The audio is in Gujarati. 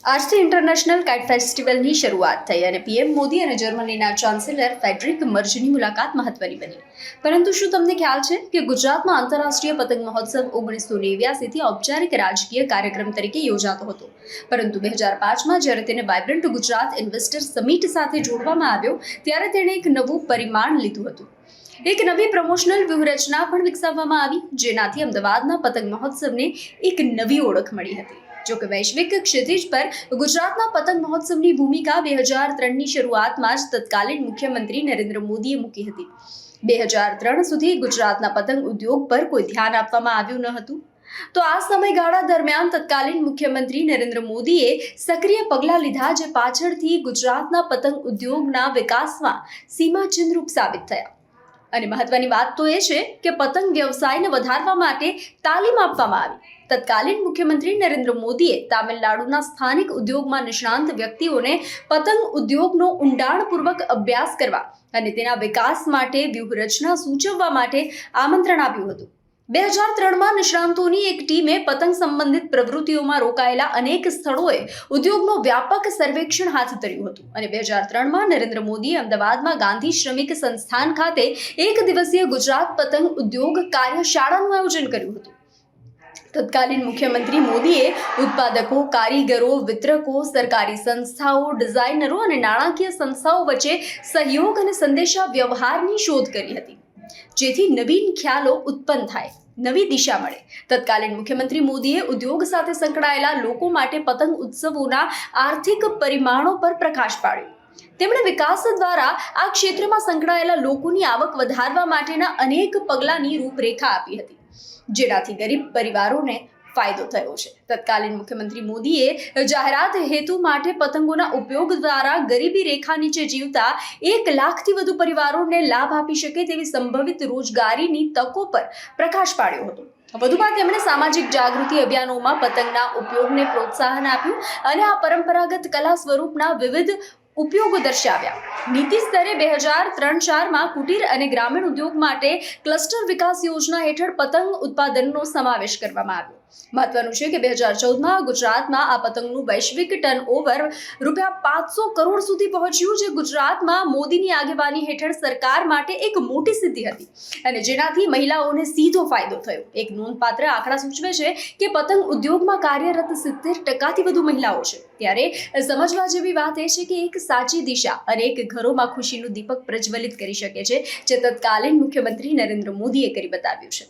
આજથી ઇન્ટરનેશનલ કાઇટ ફેસ્ટિવલની શરૂઆત થઈ અને પીએમ મોદી અને જર્મનીના ચાન્સેલર ફેડરિક મર્જની મુલાકાત મહત્વની બની. પરંતુ શું તમને ખ્યાલ છે કે ગુજરાતમાં આંતરરાષ્ટ્રીય પતંગ મહોત્સવ 1989થી ઔપચારિક રાજકીય કાર્યક્રમ તરીકે યોજાતો હતો, પરંતુ 2005માં જ્યારે તેને વાઇબ્રન્ટ ગુજરાત ઇન્વેસ્ટર સમિટ સાથે જોડવામાં આવ્યો ત્યારે તેણે એક નવું પરિમાણ લીધું હતું. એક નવી પ્રમોશનલ વ્યૂહરચના પણ વિકસાવવામાં આવી, જેનાથી અમદાવાદના પતંગ મહોત્સવને એક નવી ઓળખ મળી હતી. જો કે વૈશ્વિક ક્ષિતિજ પર ગુજરાતના પતંગ મહોત્સવની ભૂમિકા 2003ની શરૂઆતમાં જ તત્કાલીન મુખ્યમંત્રી નરેન્દ્ર મોદીએ મૂકી હતી. 2003 સુધી ગુજરાતના પતંગ ઉદ્યોગ પર કોઈ ધ્યાન આપવામાં આવ્યું ન હતું. તો આ સમયગાળા દરમિયાન તત્કાલીન મુખ્યમંત્રી નરેન્દ્ર મોદીએ સક્રિય પગલાં લીધા, જે પાછળથી ગુજરાતના પતંગ ઉદ્યોગના વિકાસમાં સીમાચિહ્નરૂપ સાબિત થયા. અને મહત્વની વાત તો એ છે કે પતંગ વ્યવસાયને વધારવા માટે તાલીમ આપવામાં આવી. તત્કાલીન મુખ્યમંત્રી નરેન્દ્ર મોદીએ તામિલનાડુના સ્થાનિક ઉદ્યોગમાં નિષ્ણાંત વ્યક્તિઓને પતંગ ઉદ્યોગનો ઊંડાણપૂર્વક અભ્યાસ કરવા અને તેના વિકાસ માટે વ્યૂહરચના સૂચવવા માટે આમંત્રણ આપ્યું હતું. 2003માં નિષ્ણાંતોની એક ટીમે પતંગ સંબંધિત પ્રવૃત્તિઓમાં રોકાયેલા અનેક સ્થળોએ ઉદ્યોગનો વ્યાપક સર્વેક્ષણ હાથ ધર્યું હતું અને 2003માં નરેન્દ્ર મોદીએ અમદાવાદમાં ગાંધી શ્રમિક સંસ્થાન ખાતે એક દિવસીય ગુજરાત પતંગ ઉદ્યોગ કાર્યશાળાનું આયોજન કર્યું હતું. તત્કાલીન મુખ્યમંત્રી મોદીએ ઉત્પાદકો, કારીગરો, વિતરકો, સરકારી સંસ્થાઓ, ડિઝાઇનરો અને નાણાકીય સંસ્થાઓ વચ્ચે સહયોગ અને સંદેશા વ્યવહારની શોધ કરી હતી, જેથી નવીન ખ્યાલો ઉત્પન્ન થાય, નવી દિશા મળે. તત્કાલીન મુખ્યમંત્રી મોદીએ ઉદ્યોગ સાથે સંકળાયેલા લોકો માટે પતંગ ઉત્સવોના આર્થિક પરિમાણો પર પ્રકાશ પાડ્યો. તેમણે વિકાસ દ્વારા આ ક્ષેત્રમાં સંકળાયેલા લોકોની આવક વધારવા માટેના અનેક પગલાંની રૂપરેખા આપી હતી, જેનાથી ગરીબ પરિવારોને ફાયદો થયો છે. તત્કાલીન મુખ્યમંત્રી મોદીએ જાહેરાત હેતુ માટે પતંગોના ઉપયોગ દ્વારા ગરીબી રેખા નીચે જીવતા 1 લાખથી વધુ પરિવારોને લાભ આપી શકે તેવી સંભવિત રોજગારીની તકો પર પ્રકાશ પાડ્યો હતો. વધુમાં તેમણે સામાજિક જાગૃતિ અભિયાનોમાં પતંગના ઉપયોગને પ્રોત્સાહન આપ્યું અને આ પરંપરાગત કલા સ્વરૂપના વિવિધ ઉપયોગો દર્શાવ્યા. નીતિ સ્તરે 2003-4માં કુટીર અને ગ્રામીણ ઉદ્યોગ માટે ક્લસ્ટર વિકાસ યોજના હેઠળ પતંગ ઉત્પાદનનો સમાવેશ કરવામાં આવ્યો. મહત્વનું છે કે 2014માં ગુજરાતમાં આ પતંગનું વૈશ્વિક ટર્નઓવર ₹500 કરોડ સુધી પહોંચ્યું, જે ગુજરાતમાં મોદીની આગેવાની હેઠળ સરકાર માટે એક મોટી સિદ્ધિ હતી અને જેનાથી મહિલાઓને સીધો ફાયદો થયો. એક નોંધપાત્ર આંકડા સૂચવે છે કે પતંગ ઉદ્યોગમાં કાર્યરત 70%થી વધુ મહિલાઓ છે. ત્યારે સમજવા જેવી વાત એ છે કે એક સાચી દિશા અનેક ઘરોમાં ખુશીનું દીપક પ્રજ્વલિત કરી શકે છે, જે તત્કાલીન મુખ્યમંત્રી નરેન્દ્ર મોદીએ કરી બતાવ્યું છે.